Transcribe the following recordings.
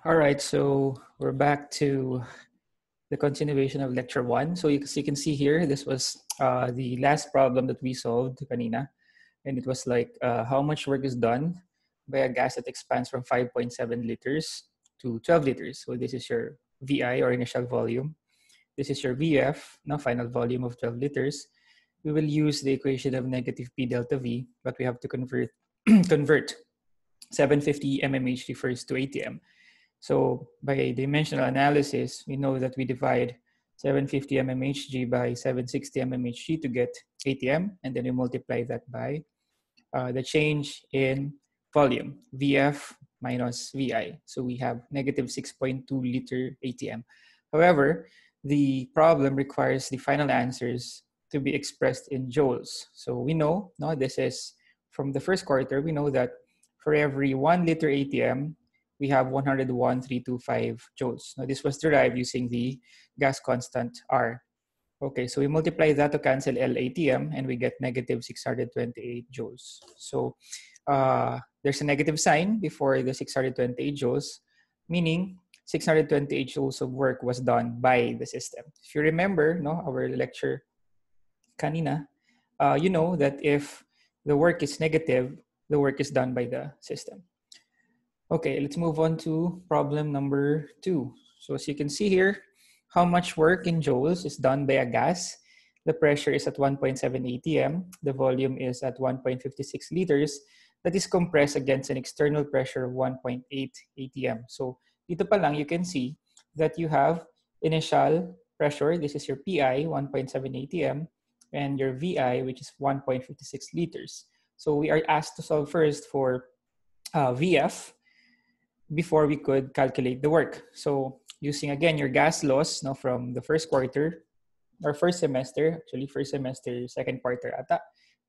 All right, so we're back to the continuation of lecture 1. So you can see here, this was the last problem that we solved kanina. And it was like how much work is done by a gas that expands from 5.7 liters to 12 liters. So this is your VI, or initial volume. This is your VF, no, final volume of 12 liters. We will use the equation of negative P delta V, but we have to convert 750 mmHg first to ATM. So by dimensional analysis, we know that we divide 750 mmHg by 760 mmHg to get ATM, and then we multiply that by the change in volume, VF minus VI. So we have negative 6.2 liter ATM. However, the problem requires the final answers to be expressed in joules. So we know, no, this is from the first quarter, we know that for every 1 liter ATM, we have 101,325 joules. Now this was derived using the gas constant R. Okay, so we multiply that to cancel LATM and we get negative 628 joules. So there's a negative sign before the 628 joules, meaning 628 joules of work was done by the system. If you remember, no, our lecture kanina, you know that if the work is negative, the work is done by the system. Okay, let's move on to problem number 2. So as you can see here, how much work in joules is done by a gas. The pressure is at 1.7 atm. The volume is at 1.56 liters. That is compressed against an external pressure of 1.8 atm. So dito pa lang, you can see that you have initial pressure. This is your PI, 1.7 atm, and your VI, which is 1.56 liters. So we are asked to solve first for VF before we could calculate the work. So using again your gas laws, no, from the first quarter or first semester, actually first semester, second quarter ata,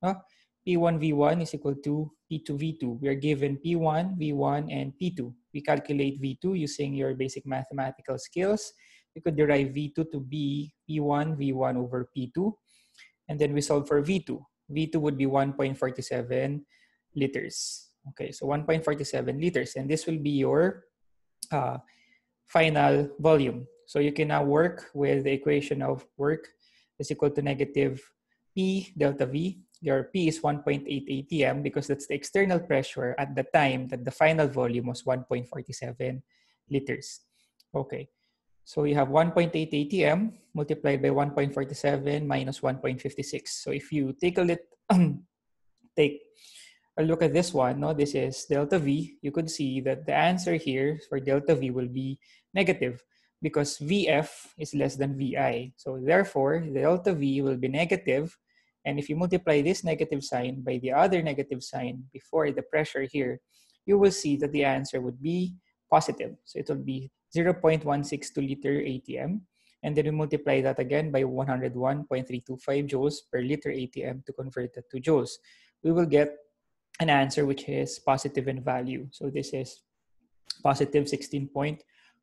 no? P1 V1 is equal to P2 V2. We are given P1, V1, and P2. We calculate V2 using your basic mathematical skills. We could derive V2 to be P1 V1 over P2. And then we solve for V2. V2 would be 1.47 liters. Okay, so 1.47 liters. And this will be your final volume. So you can now work with the equation of work is equal to negative P delta V. Your P is 1.8 atm because that's the external pressure at the time that the final volume was 1.47 liters. Okay, so you have 1.8 atm multiplied by 1.47 minus 1.56. So if you take a look at this one, no, this is delta V, you could see that the answer here for delta V will be negative because VF is less than VI. So therefore, the delta V will be negative. And if you multiply this negative sign by the other negative sign before the pressure here, you will see that the answer would be positive. So it will be 0.162 liter ATM. And then we multiply that again by 101.325 joules per liter ATM to convert that to joules. We will get an answer which is positive in value. So this is positive 16.41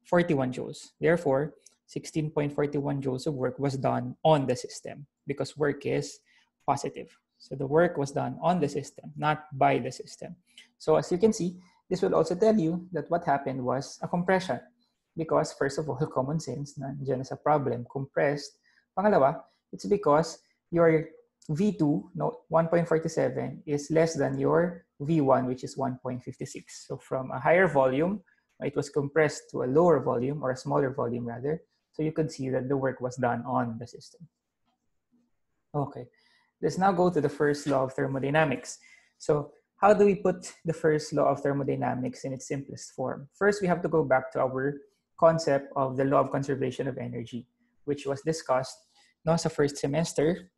joules. Therefore, 16.41 joules of work was done on the system because work is positive. So the work was done on the system, not by the system. So as you can see, this will also tell you that what happened was a compression because first of all, common sense, nandiyan is a problem, compressed. Pangalawa, it's because your V2, no, 1.47 is less than your V1, which is 1.56. So from a higher volume, it was compressed to a lower volume or a smaller volume rather. So you could see that the work was done on the system. Okay, let's now go to the first law of thermodynamics. So how do we put the first law of thermodynamics in its simplest form? First, we have to go back to our concept of the law of conservation of energy, which was discussed no, sa first semester.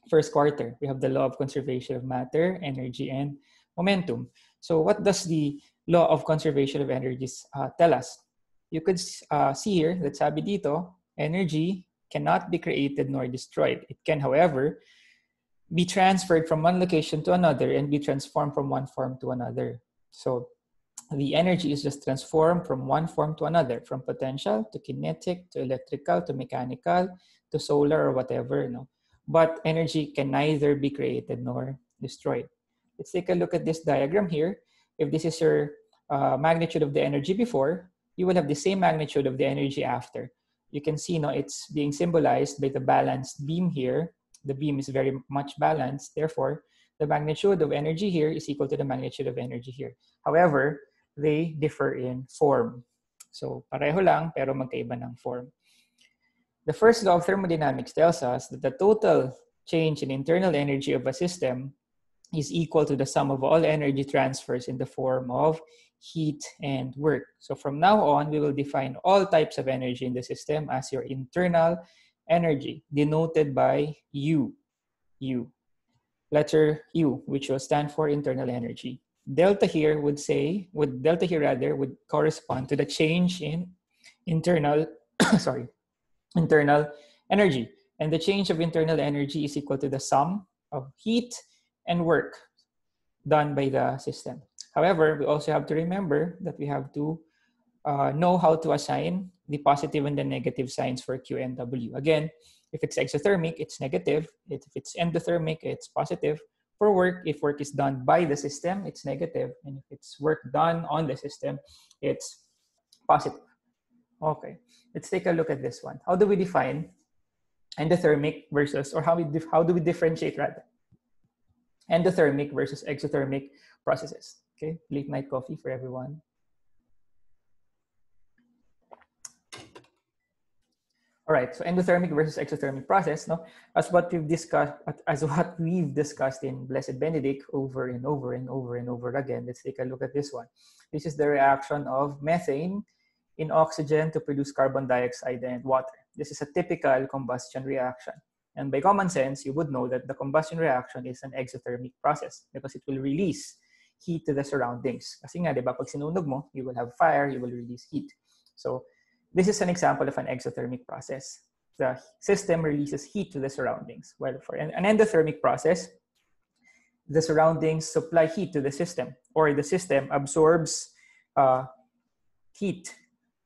First quarter, we have the law of conservation of matter, energy, and momentum. So what does the law of conservation of energies tell us? You could see here that sabi dito, energy cannot be created nor destroyed. It can, however, be transferred from one location to another and be transformed from one form to another. So the energy is just transformed from one form to another, from potential to kinetic to electrical to mechanical to solar or whatever, no? But energy can neither be created nor destroyed. Let's take a look at this diagram here. If this is your magnitude of the energy before, you will have the same magnitude of the energy after. You can see, no, it's being symbolized by the balanced beam here. The beam is very much balanced. Therefore, the magnitude of energy here is equal to the magnitude of energy here. However, they differ in form. So, pareho lang, pero magkaiba ng form. The first law of thermodynamics tells us that the total change in internal energy of a system is equal to the sum of all energy transfers in the form of heat and work. So from now on, we will define all types of energy in the system as your internal energy, denoted by U. Letter U, which will stand for internal energy. Delta here would correspond to the change in internal, internal energy. And the change of internal energy is equal to the sum of heat and work done by the system. However, we also have to remember that we have to know how to assign the positive and the negative signs for Q and W. Again, if it's exothermic, it's negative. If it's endothermic, it's positive. For work, if work is done by the system, it's negative. And if it's work done on the system, it's positive. Okay, let's take a look at this one. How do we define endothermic versus, or how do we differentiate rather, endothermic versus exothermic processes? Okay, late night coffee for everyone. All right, so endothermic versus exothermic process, no, as what we've discussed in Blessed Benedict over and over and over and over again. Let's take a look at this one. This is the reaction of methane in oxygen to produce carbon dioxide and water. This is a typical combustion reaction. And by common sense, you would know that the combustion reaction is an exothermic process because it will release heat to the surroundings. Kasi nga, di ba, pag sinunog mo, you will have fire, you will release heat. So this is an example of an exothermic process. The system releases heat to the surroundings. Well, for an endothermic process, the surroundings supply heat to the system, or the system absorbs heat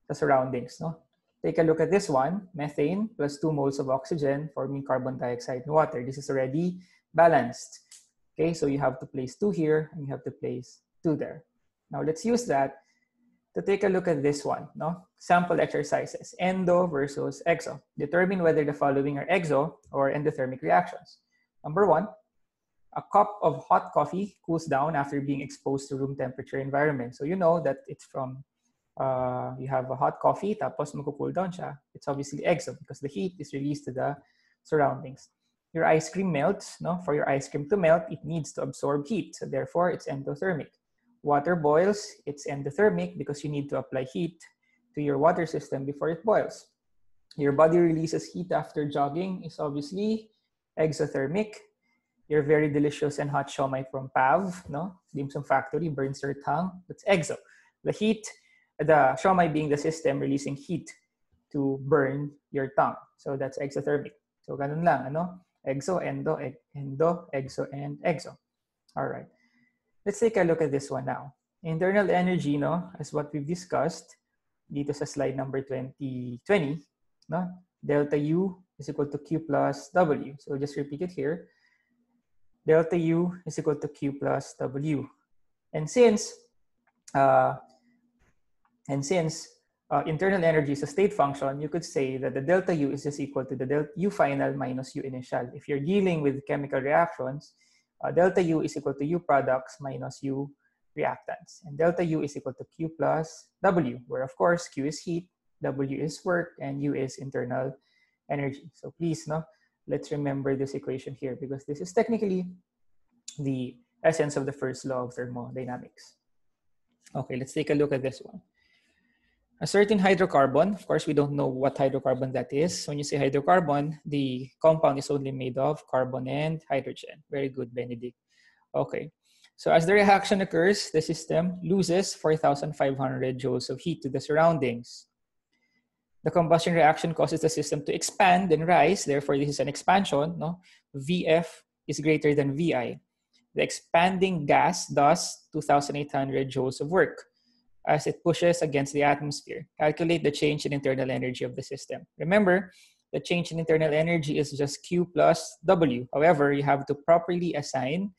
the surroundings. No? Take a look at this one, methane plus 2 moles of oxygen forming carbon dioxide and water. This is already balanced. Okay, so you have to place 2 here and you have to place 2 there. Now let's use that to take a look at this one. No? Sample exercises, endo versus exo. Determine whether the following are exo or endothermic reactions. Number 1, a cup of hot coffee cools down after being exposed to room temperature environment. So you know that it's from you have a hot coffee, tapos magko-cool down siya. It's obviously exo because the heat is released to the surroundings. Your ice cream melts. No? For your ice cream to melt, it needs to absorb heat. So therefore, it's endothermic. Water boils, it's endothermic because you need to apply heat to your water system before it boils. Your body releases heat after jogging is obviously exothermic. Your very delicious and hot siomai from Pav, no? Dim Sum Factory, burns your tongue. That's exo. The heat, the siomai being the system releasing heat to burn your tongue. So that's exothermic. So ganun lang, ano? Exo, endo, exo, and exo. All right. Let's take a look at this one now. Internal energy, no, as what we've discussed dito sa slide number 2020, no? Delta U is equal to Q plus W. So just repeat it here. Delta U is equal to Q plus W. And since internal energy is a state function, you could say that the delta U is just equal to the delta U final minus U initial. If you're dealing with chemical reactions, delta U is equal to U products minus U reactants. And delta U is equal to Q plus W, where of course Q is heat, W is work, and U is internal energy. So please, no, let's remember this equation here because this is technically the essence of the first law of thermodynamics. Okay, let's take a look at this one. A certain hydrocarbon, of course, we don't know what hydrocarbon that is. When you say hydrocarbon, the compound is only made of carbon and hydrogen. Very good, Benedict. Okay, so as the reaction occurs, the system loses 4,500 joules of heat to the surroundings. The combustion reaction causes the system to expand and rise. Therefore, this is an expansion. No? VF is greater than VI. The expanding gas does 2,800 joules of work as it pushes against the atmosphere. Calculate the change in internal energy of the system. Remember, the change in internal energy is just Q plus W. However, you have to properly assign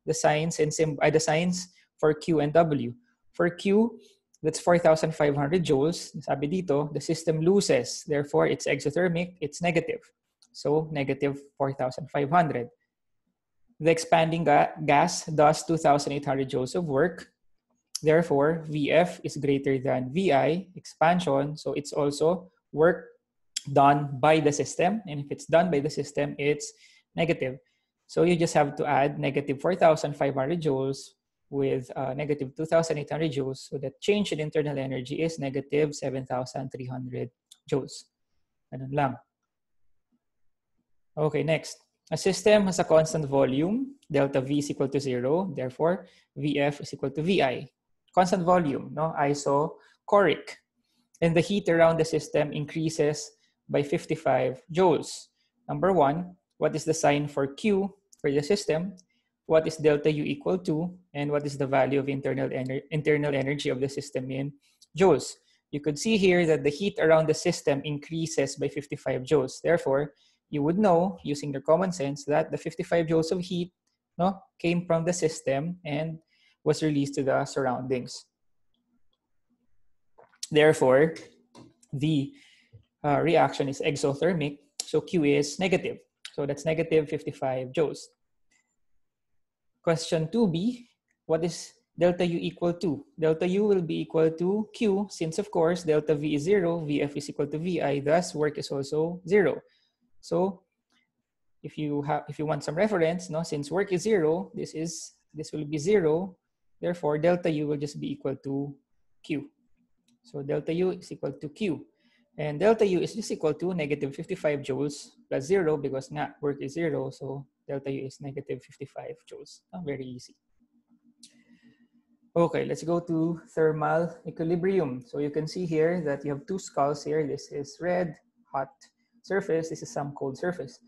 the signs and the signs for Q and W. For Q, That's 4,500 joules. Sabi dito, the system loses. Therefore, it's exothermic, it's negative. So, negative 4,500. The expanding gas does 2,800 joules of work. Therefore, VF is greater than VI, expansion. So, it's also work done by the system. And if it's done by the system, it's negative. So, you just have to add negative 4,500 joules with negative 2,800 joules. So the change in internal energy is negative 7,300 joules. Ganun lang. Okay, next. A system has a constant volume. Delta V is equal to 0. Therefore, VF is equal to VI. Constant volume, no? Isochoric. And the heat around the system increases by 55 joules. Number one, what is the sign for Q for the system? What is delta U equal to, and what is the value of internal energy of the system in joules. You could see here that the heat around the system increases by 55 joules. Therefore, you would know, using your common sense, that the 55 joules of heat came from the system and was released to the surroundings. Therefore, the reaction is exothermic, so Q is negative. So that's negative 55 joules. Question 2b, what is delta U equal to? Delta U will be equal to Q, since of course delta V is 0, VF is equal to VI, thus work is also 0. So if you want some reference, since work is 0, this will be 0. Therefore, delta U will just be equal to Q. So delta U is equal to Q. And delta U is just equal to negative 55 joules plus 0 because work is 0. So delta U is negative 55 joules. Very easy. Okay, let's go to thermal equilibrium. So you can see here that you have two skulls here. This is red, hot surface. This is some cold surface.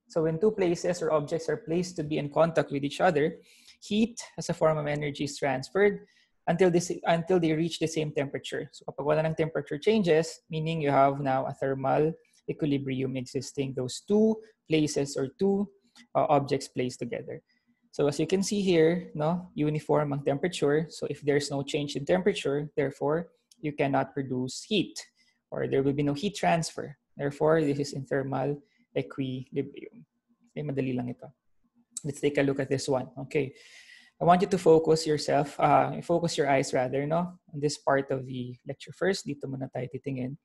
So when two places or objects are placed to be in contact with each other, heat as a form of energy is transferred until they reach the same temperature. So kapag wala ng temperature changes, meaning you have now a thermal equilibrium existing, those two places or two objects placed together. So as you can see here, uniform ang temperature. So if there's no change in temperature, therefore, you cannot produce heat or there will be no heat transfer. Therefore, this is in thermal equilibrium. Okay, madali lang ito. Let's take a look at this one. Okay. I want you to focus your eyes rather, on this part of the lecture first. Dito muna tayo titingin,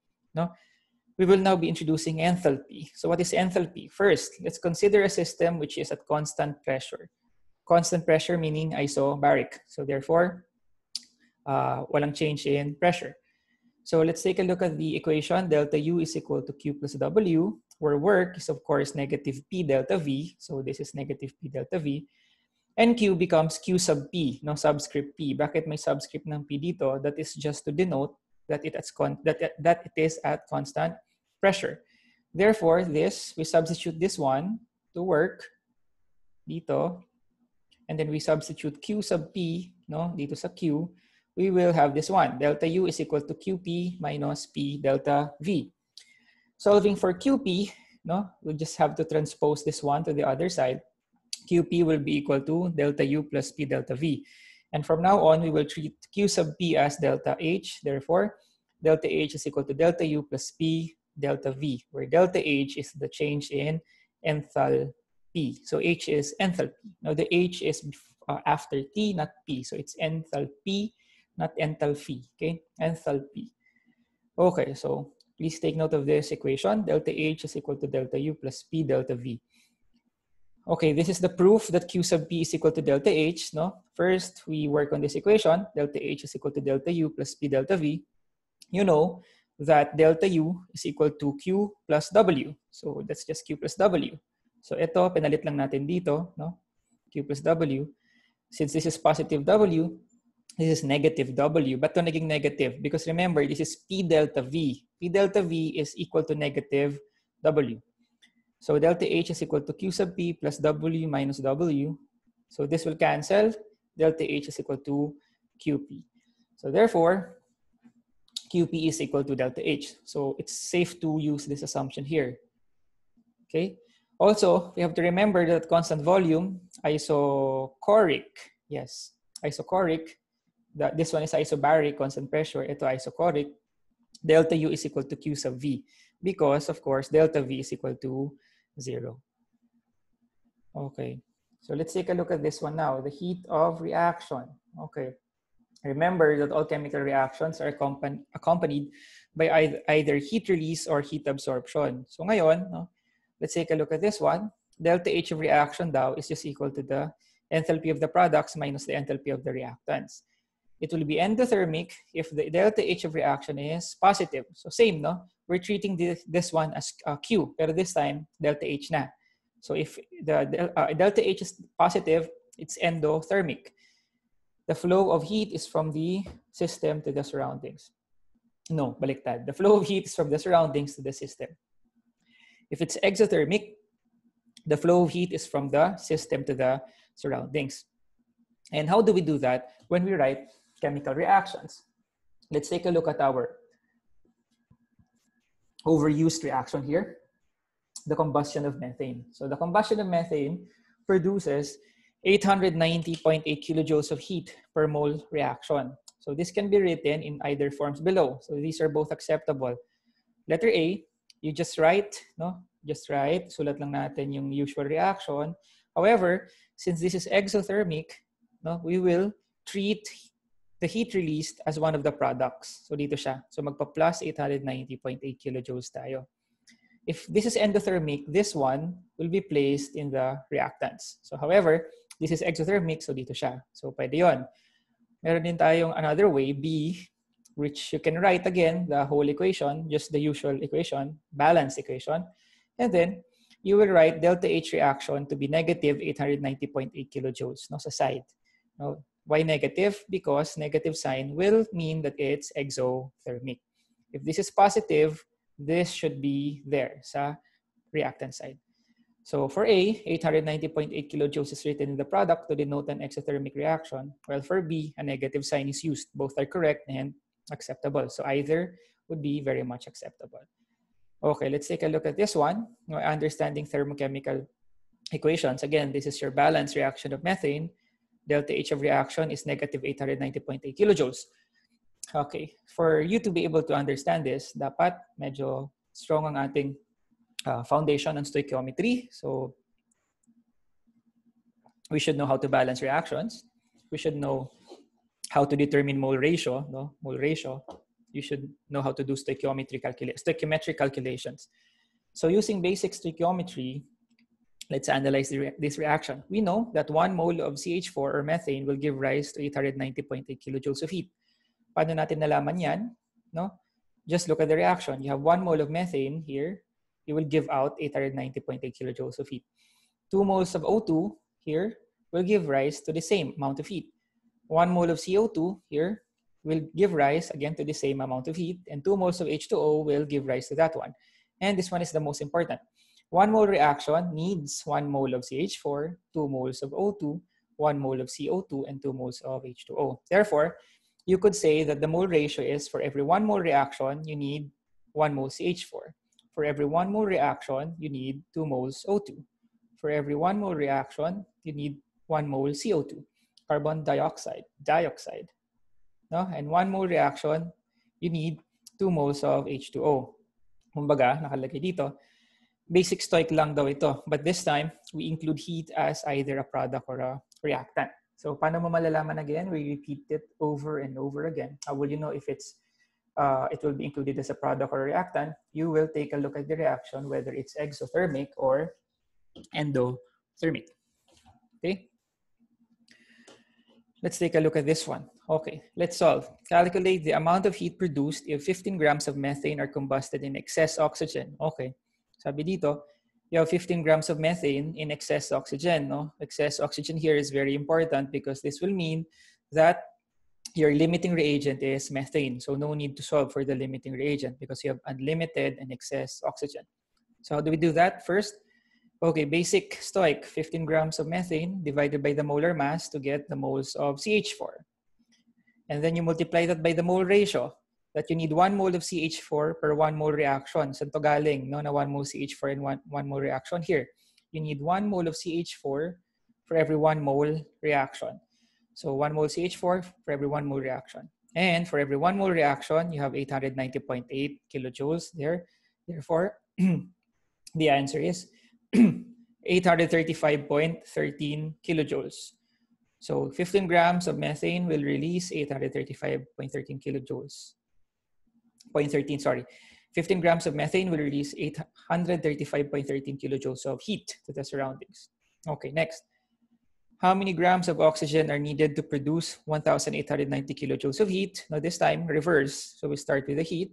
We will now be introducing enthalpy. So what is enthalpy? First, let's consider a system which is at constant pressure. Constant pressure meaning isobaric. So therefore, walang change in pressure. So let's take a look at the equation. Delta U is equal to Q plus W, where work is of course negative P delta V. So this is negative P delta V. And Q becomes Q sub P, subscript P. Bakit may subscript ng P dito? That is just to denote that it is at constant pressure. Therefore, we substitute this one to work dito. And then we substitute Q sub P, dito sa Q. We will have this one. Delta U is equal to QP minus P delta V. Solving for QP, we'll just have to transpose this one to the other side. QP will be equal to delta U plus P delta V. And from now on, we will treat Q sub P as delta H. Therefore, delta H is equal to delta U plus P delta V, where delta H is the change in enthalpy. So H is enthalpy. Now the H is after T, not P. So it's enthalpy, not enthalpy. Okay, enthalpy. Okay, so please take note of this equation. Delta H is equal to delta U plus P delta V. Okay, this is the proof that Q sub P is equal to delta H. First, we work on this equation. Delta H is equal to delta U plus P delta V. You know that delta U is equal to Q plus W. So that's just Q plus W. So ito, pinalit lang natin dito, Q plus W. Since this is positive W, this is negative W. But ito naging negative because remember, this is P delta V. P delta V is equal to negative W. So delta H is equal to Q sub P plus W minus W. So this will cancel. Delta H is equal to QP. So therefore, QP is equal to delta H. So it's safe to use this assumption here. Okay. Also, we have to remember that constant volume, isochoric, yes, isochoric this one is isobaric, constant pressure, ito isochoric, delta U is equal to Q sub V, because of course delta V is equal to 0. Okay, so let's take a look at this one now, the heat of reaction. Okay, remember that all chemical reactions are accompanied by either heat release or heat absorption. So ngayon, no, let's take a look at this one. Delta H of reaction daw is just equal to the enthalpy of the products minus the enthalpy of the reactants. It will be endothermic if the delta H of reaction is positive. So same, no? We're treating this one as Q, pero this time, delta H na. So if the delta H is positive, it's endothermic. The flow of heat is from the system to the surroundings. No, baliktad. The flow of heat is from the surroundings to the system. If it's exothermic, the flow of heat is from the system to the surroundings. And how do we do that when we write chemical reactions? Let's take a look at our overused reaction here, the combustion of methane. So the combustion of methane produces 890.8 kilojoules of heat per mole reaction. So this can be written in either forms below. So these are both acceptable. Letter A, you just write, no? Just write, sulat lang natin yung usual reaction. However, since this is exothermic, no, we will treat the heat released as one of the products. So dito siya. So magpa-plus 890.8 kilojoules tayo. If this is endothermic, this one will be placed in the reactants. So however, this is exothermic, so dito siya. So pwede yun. Meron din tayong another way, B, which you can write again, the whole equation, just the usual equation, balanced equation. And then you will write delta H reaction to be negative 890.8 kilojoules, no, sa side. No, why negative? Because negative sign will mean that it's exothermic. If this is positive, this should be there sa reactant side. So for A, 890.8 kilojoules is written in the product to denote an exothermic reaction, while for B, a negative sign is used. Both are correct and acceptable. So either would be very much acceptable. Okay, let's take a look at this one. Understanding thermochemical equations. Again, this is your balanced reaction of methane. Delta H of reaction is negative 890.8 kilojoules. Okay, for you to be able to understand this, dapat medyo strong ang ating foundation on stoichiometry. So we should know how to balance reactions. We should know how to determine mole ratio, no? Mole ratio. You should know how to do stoichiometric calculations. So using basic stoichiometry, let's analyze this reaction. We know that 1 mole of CH4 or methane will give rise to 890.8 kilojoules of heat. Paano natin nalaman yan? No? Just look at the reaction. You have 1 mole of methane here. You will give out 890.8 kilojoules of heat. 2 moles of O2 here will give rise to the same amount of heat. 1 mole of CO2 here will give rise again to the same amount of heat, and 2 moles of H2O will give rise to that one. And this one is the most important. 1 mole reaction needs 1 mole of CH4, 2 moles of O2, 1 mole of CO2, and 2 moles of H2O. Therefore, you could say that the mole ratio is for every 1 mole reaction, you need 1 mole CH4. For every 1 mole reaction, you need 2 moles O2. For every 1 mole reaction, you need 1 mole CO2, carbon dioxide. No? And 1 mole reaction, you need 2 moles of H2O. Kumbaga, nakalagay dito, basic stoic lang daw ito. But this time, we include heat as either a product or a reactant. So paano mo malalaman again? We repeat it over and over again. How will you know if it will be included as a product or a reactant? You will take a look at the reaction, whether it's exothermic or endothermic. Okay? Let's take a look at this one. Okay, let's solve. Calculate the amount of heat produced if 15 grams of methane are combusted in excess oxygen. Okay, sabi dito, you have 15 grams of methane in excess oxygen. No? Excess oxygen here is very important because this will mean that your limiting reagent is methane. So no need to solve for the limiting reagent because you have unlimited and excess oxygen. So how do we do that? First, okay, basic stoic, 15 grams of methane divided by the molar mass to get the moles of CH4. And then you multiply that by the mole ratio, that you need 1 mole of CH4 per 1 mole reaction. Saan to galing, no? Na 1 mole CH4 and 1 mole reaction here. You need 1 mole of CH4 for every 1 mole reaction. So 1 mole CH4 for every 1 mole reaction. And for every 1 mole reaction, you have 890.8 kilojoules there. Therefore, the answer is 835.13 kilojoules. So 15 grams of methane will release 835.13 kilojoules. 0.13, sorry. 15 grams of methane will release 835.13 kilojoules of heat to the surroundings. Okay, next. How many grams of oxygen are needed to produce 1,890 kilojoules of heat? Now this time, reverse. So we start with the heat.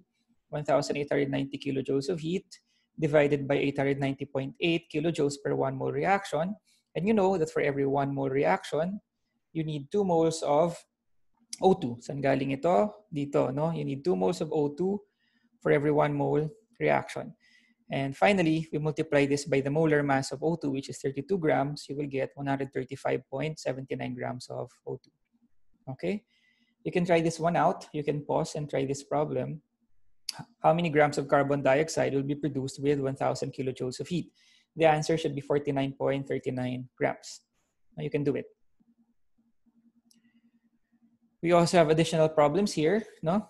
1,890 kilojoules of heat divided by 890.8 kilojoules per 1 mole reaction. And you know that for every 1 mole reaction, you need 2 moles of O2. Saan galing ito? Dito, no? You need 2 moles of O2 for every 1 mole reaction. And finally, we multiply this by the molar mass of O2, which is 32 grams. You will get 135.79 grams of O2. Okay? You can try this one out. You can pause and try this problem. How many grams of carbon dioxide will be produced with 1,000 kilojoules of heat? The answer should be 49.39 grams. Now you can do it. We also have additional problems here, no?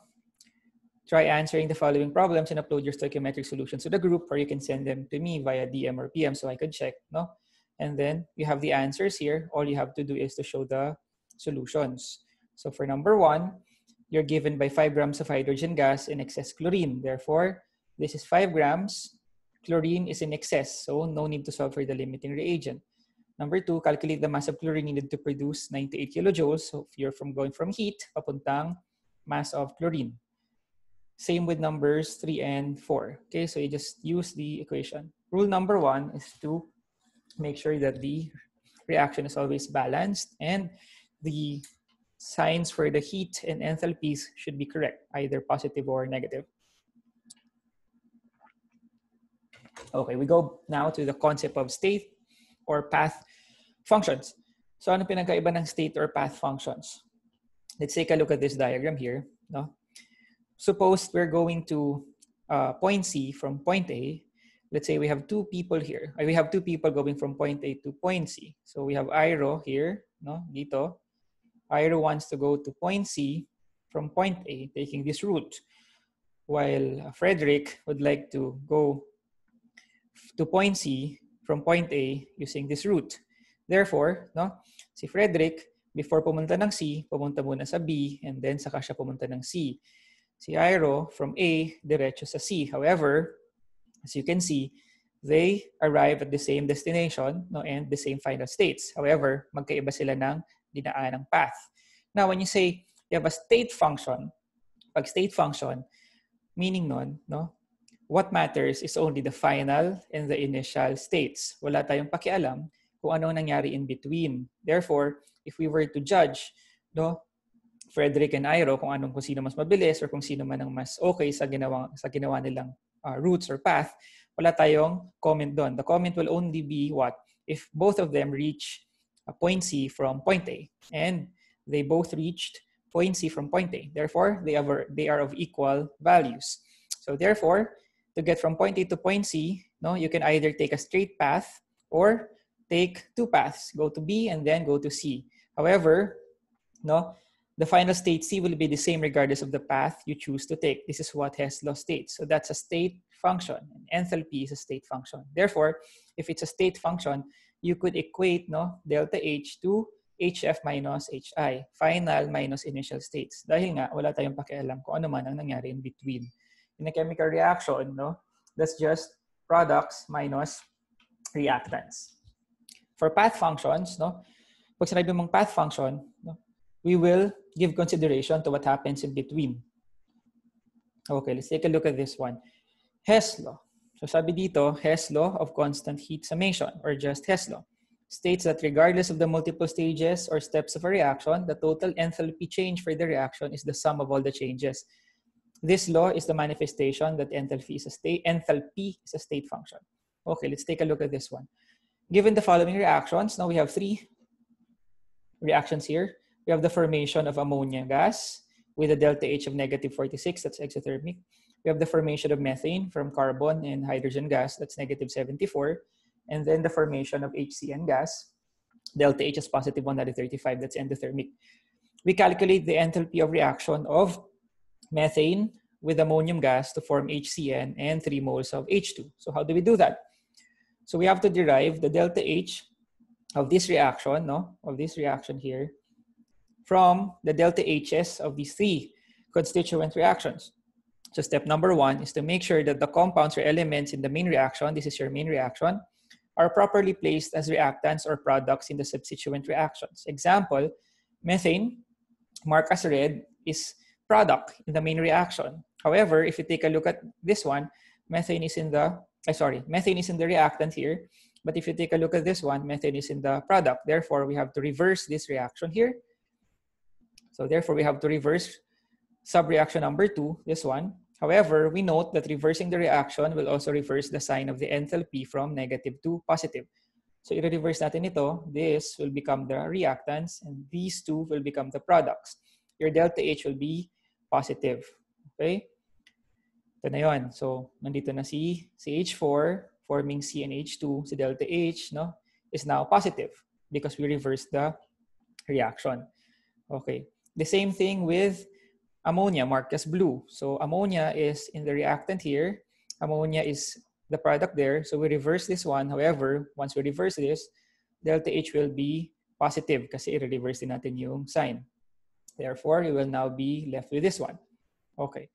Try answering the following problems and upload your stoichiometric solutions to the group, or you can send them to me via DM or PM so I could check, no? And then you have the answers here. All you have to do is to show the solutions. So for number 1, you're given by 5 grams of hydrogen gas in excess chlorine. Therefore, this is 5 grams. Chlorine is in excess, so no need to solve for the limiting reagent. Number 2, calculate the mass of chlorine needed to produce 98 kilojoules. So if you're going from heat, papuntang mass of chlorine. Same with numbers 3 and 4. Okay, so you just use the equation. Rule number 1 is to make sure that the reaction is always balanced and the signs for the heat and enthalpies should be correct, either positive or negative. Okay, we go now to the concept of state or path functions. So ano pinagkaiba ng state or path functions? Let's take a look at this diagram here. No? Suppose we're going to point C from point A. Let's say we have 2 people here. We have 2 people going from point A to point C. So we have Iro here, no? Dito. Iro wants to go to point C from point A, taking this route, while Frederick would like to go to point C from point A using this route. Therefore, no, si Frederick, before pumunta ng C, pumunta muna sa B, and then saka siya pumunta ng C. Si Iro, from A, diretso sa C. However, as you can see, they arrive at the same destination, no, and the same final states. However, magkaiba sila ng dinaan ng path. Now, when you say you have a state function, pag state function, meaning nun, no, what matters is only the final and the initial states. Wala tayong pakialam kung ano nangyari in between. Therefore, if we were to judge, no, Frederick and Iro, kung sino mas mabilis or kung sino man ang mas okay sa ginawa nilang routes or path, wala tayong comment doon. The comment will only be what? If both of them reach point C from point A, and they both reached point C from point A. Therefore, they are of equal values. So therefore, to get from point A to point C, no, you can either take a straight path or take 2 paths. Go to B and then go to C. However, no, the final state C will be the same regardless of the path you choose to take. This is what Hess Law states. So that's a state function. And enthalpy is a state function. Therefore, if it's a state function, you could equate, no, delta H to HF minus HI, final minus initial states. Dahil nga, wala tayong pakialam kung ano man ang nangyari in between. In a chemical reaction, no, that's just products minus reactants. For path functions, no, pag sinabi mong path function, no, we will give consideration to what happens in between. Okay, let's take a look at this one. Hess Law. So sabi dito, Hess Law of constant heat summation, or just Hess Law, states that regardless of the multiple stages or steps of a reaction, the total enthalpy change for the reaction is the sum of all the changes. This law is the manifestation that enthalpy is a state function. Okay, let's take a look at this one. Given the following reactions, now we have 3 reactions here. We have the formation of ammonia gas with a delta H of negative 46, that's exothermic. We have the formation of methane from carbon and hydrogen gas, that's negative 74. And then the formation of HCN gas delta H is positive 135, that's endothermic. We calculate the enthalpy of reaction of methane with ammonium gas to form HCN and 3 moles of H2. So how do we do that? So we have to derive the delta H of this reaction, of this reaction here, from the delta H's of these 3 constituent reactions. So step number 1 is to make sure that the compounds or elements in the main reaction, this is your main reaction, are properly placed as reactants or products in the substituent reactions. Example, methane, marked as red, is product in the main reaction. However, if you take a look at this one, methane is in the reactant here. But if you take a look at this one, methane is in the product. Therefore, we have to reverse this reaction here. So therefore, we have to reverse subreaction number 2, this one. However, we note that reversing the reaction will also reverse the sign of the enthalpy from negative to positive. So i-reverse natin ito. This will become the reactants, and these 2 will become the products. Your delta H will be positive. Okay? Ito na yun. So, nandito na si CH4 forming CnH2. Si delta H is now positive because we reversed the reaction. Okay. The same thing with ammonia marked as blue. So ammonia is in the reactant here. Ammonia is the product there. So we reverse this one. However, once we reverse this, delta H will be positive kasi i-reverse din natin yung sign. Therefore, you will now be left with this one. Okay.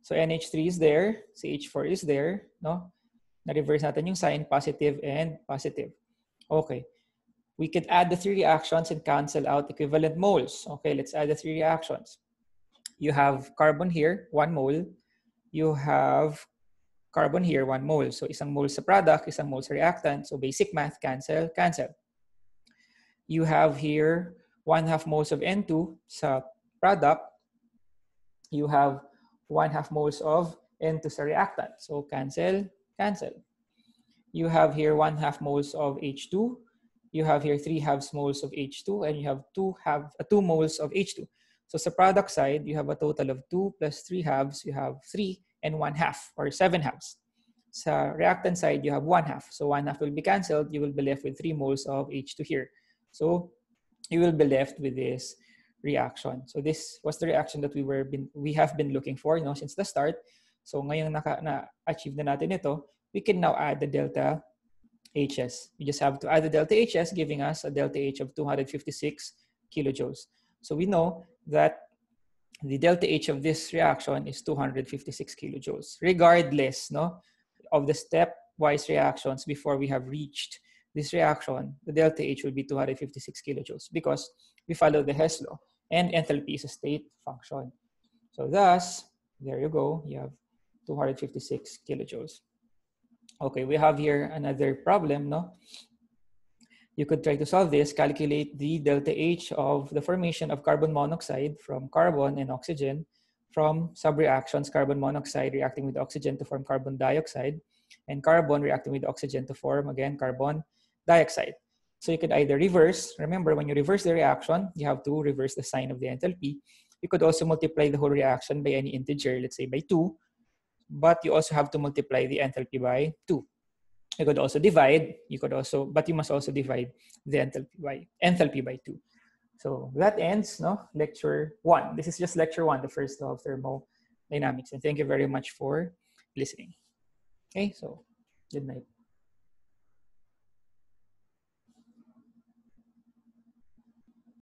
So NH3 is there. CH4 is there. Na-reverse natin yung sign, positive and positive. Okay. We could add the 3 reactions and cancel out equivalent moles. Okay, let's add the 3 reactions. You have carbon here, 1 mole. You have carbon here, 1 mole. So isang mole sa product, isang mole sa reactant. So basic math, cancel, cancel. You have here 1/2 moles of N2 sa product. You have 1/2 moles of N2 sa reactant. So cancel, cancel. You have here 1/2 moles of H2. You have here 3/2 moles of H2, and you have 2 moles of H2. So sa product side, you have a total of 2 plus 3/2. You have 3 and 1/2 or 7/2. Sa reactant side, you have 1/2. So 1/2 will be cancelled. You will be left with 3 moles of H2 here. So you will be left with this reaction. So this was the reaction that we have been looking for since the start. So ngayong na-achieve na natin ito, we can now add the delta H's. We just have to add the delta H's, giving us a delta H of 256 kilojoules. So we know that the delta H of this reaction is 256 kilojoules, regardless of the stepwise reactions before we have reached this reaction. The delta H will be 256 kilojoules because we follow the Hess law, and enthalpy is a state function. So thus, there you go, you have 256 kilojoules. Okay, we have here another problem, You could try to solve this, calculate the delta H of the formation of carbon monoxide from carbon and oxygen from subreactions, carbon monoxide reacting with oxygen to form carbon dioxide, and carbon reacting with oxygen to form, again, carbon dioxide. So you could either reverse, remember when you reverse the reaction, you have to reverse the sign of the enthalpy. You could also multiply the whole reaction by any integer, let's say by 2, but you also have to multiply the enthalpy by 2. You could also divide, but you must also divide the enthalpy by 2. So that ends lecture 1. This is just lecture 1, the first law of thermodynamics. And thank you very much for listening. Okay, so good night.